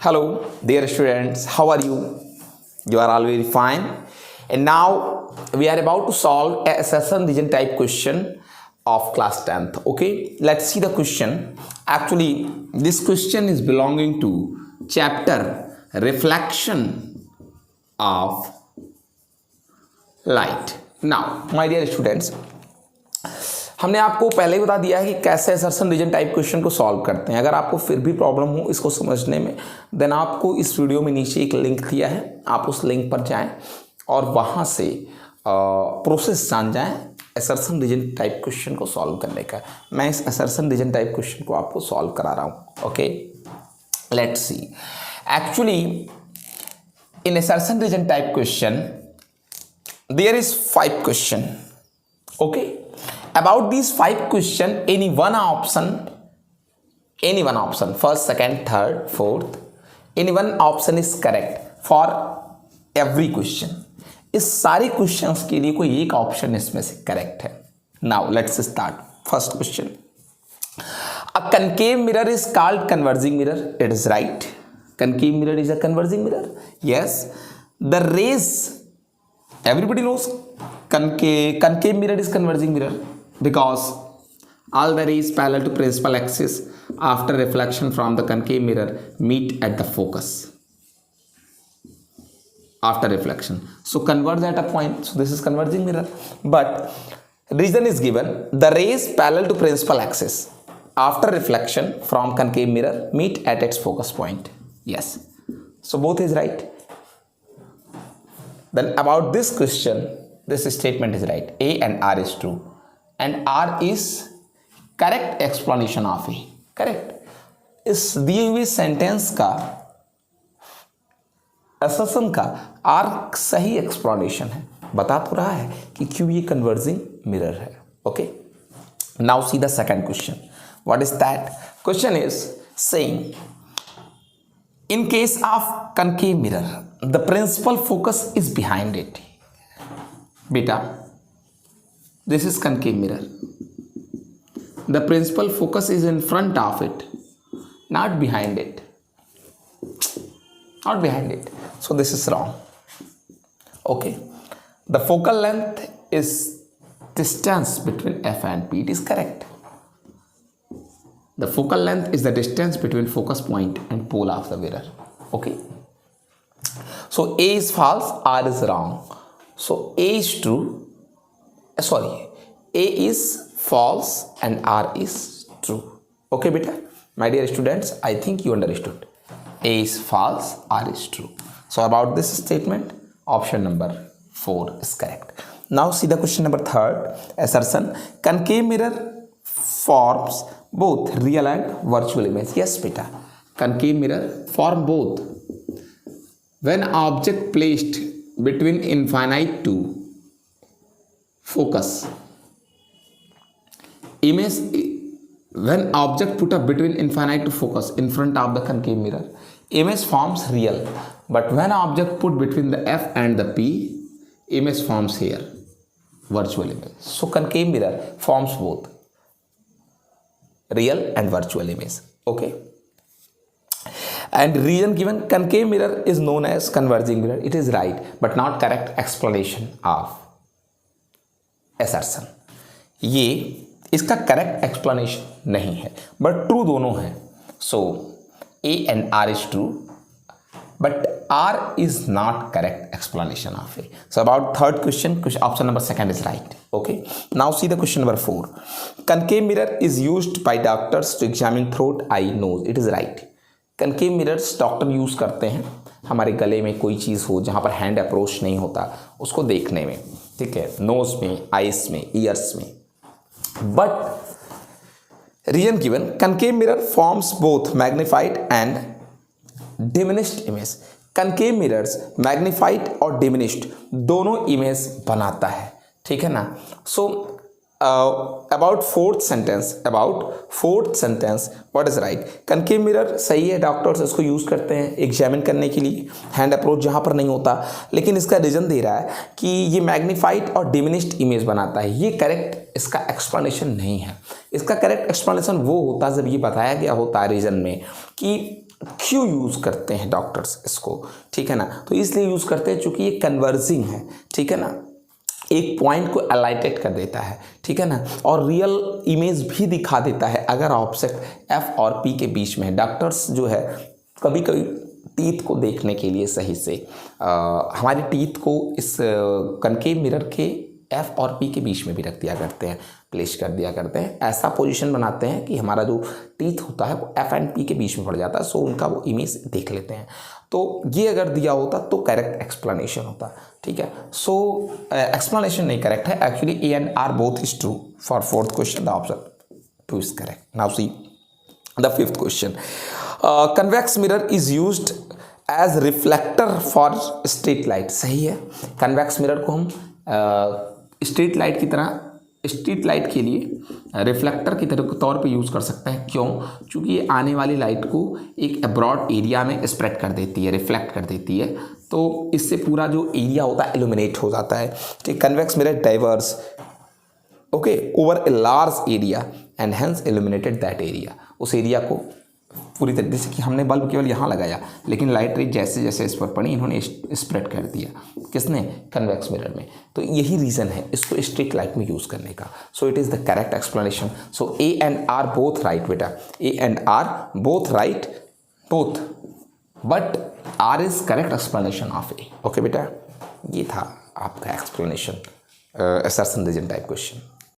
Hello, dear students, how are you? You are all very fine. And now we are about to solve a assessment region type question of class 10th. Okay, let's see the question. Actually, this question is belonging to chapter Reflection of Light. Now, my dear students, हमने आपको पहले ही बता दिया है कि कैसे assertion reason type question को solve करते हैं। अगर आपको फिर भी प्रॉब्लम हो इसको समझने में, देन आपको इस वीडियो में नीचे एक लिंक दिया है, आप उस लिंक पर जाएं और वहाँ से प्रोसेस जान जाएं असर्शन रीजन टाइप क्वेश्चन को सॉल्व करने का। मैं इस असर्शन रीजन टाइप क्वेश्चन को आपको सॉल्व करा रहा हूँ। Okay, let's see. Actually in assertion reason type question there is 5 question. Okay, about these 5 question, any one option, first, second, third, fourth, any one option is correct for every question. इस सारे questions के लिए कोई एक option इसमें से correct है. Now let's start. First question. A concave mirror is called converging mirror. It is right. Concave mirror is a converging mirror. Yes. The rays, everybody knows concave mirror is converging mirror because all the rays parallel to principal axis after reflection from the concave mirror meet at the focus after reflection, so converge at a point. So this is converging mirror, but reason is given: the rays parallel to principal axis after reflection from concave mirror meet at its focus point. Yes, so both is right. Then about this question, this statement is right. A and R is true, and R is correct explanation of A. Correct. इस दिए हुए sentence का assertion का R सही explanation है, बता तो रहा है कि क्यों ये कन्वर्जिंग मिरर है. Okay, now see the second question. What is that? Question is saying in case of concave mirror the principal focus is behind it. Beta, this is concave mirror, the principal focus is in front of it, not behind it, so this is wrong. Okay, the focal length is distance between F and P. It is correct. The focal length is the distance between focus point and pole of the mirror. Okay, so A is false, R is wrong. So A is true, A is false and R is true. Okay beta, my dear students, I think you understood. A is false, R is true. So about this statement, option number 4 is correct. Now see the question number 3rd. Assertion: concave mirror forms both real and virtual image. Yes beta, concave mirror form both when object placed between infinite to focus image. When object put up between infinite to focus in front of the concave mirror, image forms real, but when object put between the F and the P, image forms here virtual image. So concave mirror forms both real and virtual image. Okay, and reason given: concave mirror is known as converging mirror. It is right but not correct explanation of assertion. ये इसका correct explanation नहीं है, but true दोनों है. सो A and R is true, but R is not correct explanation of A. So about third question, option number 2 is right. Okay, now see the question number 4. Concave mirror is used by doctors to examine throat, eye, nose. It is right. concave mirrors doctor use करते हैं हमारे गले में कोई चीज़ हो जहाँ पर hand approach नहीं होता उसको देखने में. ठीक है, नोज में, आइस में, ईयर्स में. But reason given: concave mirror forms both magnified and diminished image. concave mirrors magnified और diminished दोनों इमेज बनाता है. ठीक है ना. सो about fourth sentence, what is right? concave mirror सही है, डॉक्टर्स इसको यूज़ करते हैं एग्जामिन करने के लिए हैंड अप्रोच जहाँ पर नहीं होता, लेकिन इसका रीज़न दे रहा है कि ये मैग्नीफाइड और डिमिनिश्ड इमेज बनाता है. ये करेक्ट इसका एक्सप्लेनेशन नहीं है. इसका करेक्ट एक्सप्लेनेशन वो होता जब ये बताया गया होता रीज़न में कि क्यों यूज़ करते हैं डॉक्टर्स इसको, ठीक है ना, तो इसलिए यूज़ करते हैं चूँकि ये कन्वर्जिंग है, ठीक है ना, एक पॉइंट को अलाइटेड कर देता है, ठीक है ना, और रियल इमेज भी दिखा देता है अगर ऑब्जेक्ट एफ और पी के बीच में है। डॉक्टर्स जो है कभी कभी टीथ को देखने के लिए सही से हमारी टीथ को इस कनकेव मिरर के एफ और पी के बीच में भी रख दिया करते हैं, प्लेस कर दिया करते हैं, ऐसा पोजीशन बनाते हैं कि हमारा जो टीथ होता है वो एफ एंड पी के बीच में पड़ जाता है, सो उनका वो इमेज देख लेते हैं। तो ये अगर दिया होता तो करेक्ट एक्सप्लेनेशन होता, ठीक है। सो एक्सप्लेनेशन नहीं करेक्ट है, actually A and R both is true for fourth question, the option 2 is correct. Now see the fifth question, convex mirror is used as reflector for street light, सही है। Convex mirror को हम street light की तरह, street light के लिए reflector की तरह के तौर पे यूज़ कर सकते हैं। क्यों? क्योंकि ये आने वाली लाइट को एक ब्रॉड एरिया में स्प्रेड कर देती है, रिफ्लेक्ट कर देती है, तो इससे पूरा जो एरिया होता है इल्यूमिनेट हो जाता है, ठीक। Convex mirror diverse okay over a large area and hence illuminated that area, उस एरिया को पूरी तरीके से कि हमने बल्ब केवल यहाँ लगाया लेकिन लाइट रे जैसे जैसे इस पर पड़ी इन्होंने स्प्रेड कर दिया, किसने? कन्वेक्स मिरर में। तो यही रीज़न है इसको स्ट्रीट लाइट में यूज़ करने का। So it is the correct explanation. So A and R both right बेटा, A and R both right, both, but R is correct explanation of A. Okay बेटा, ये था आपका explanation assertion reason type question.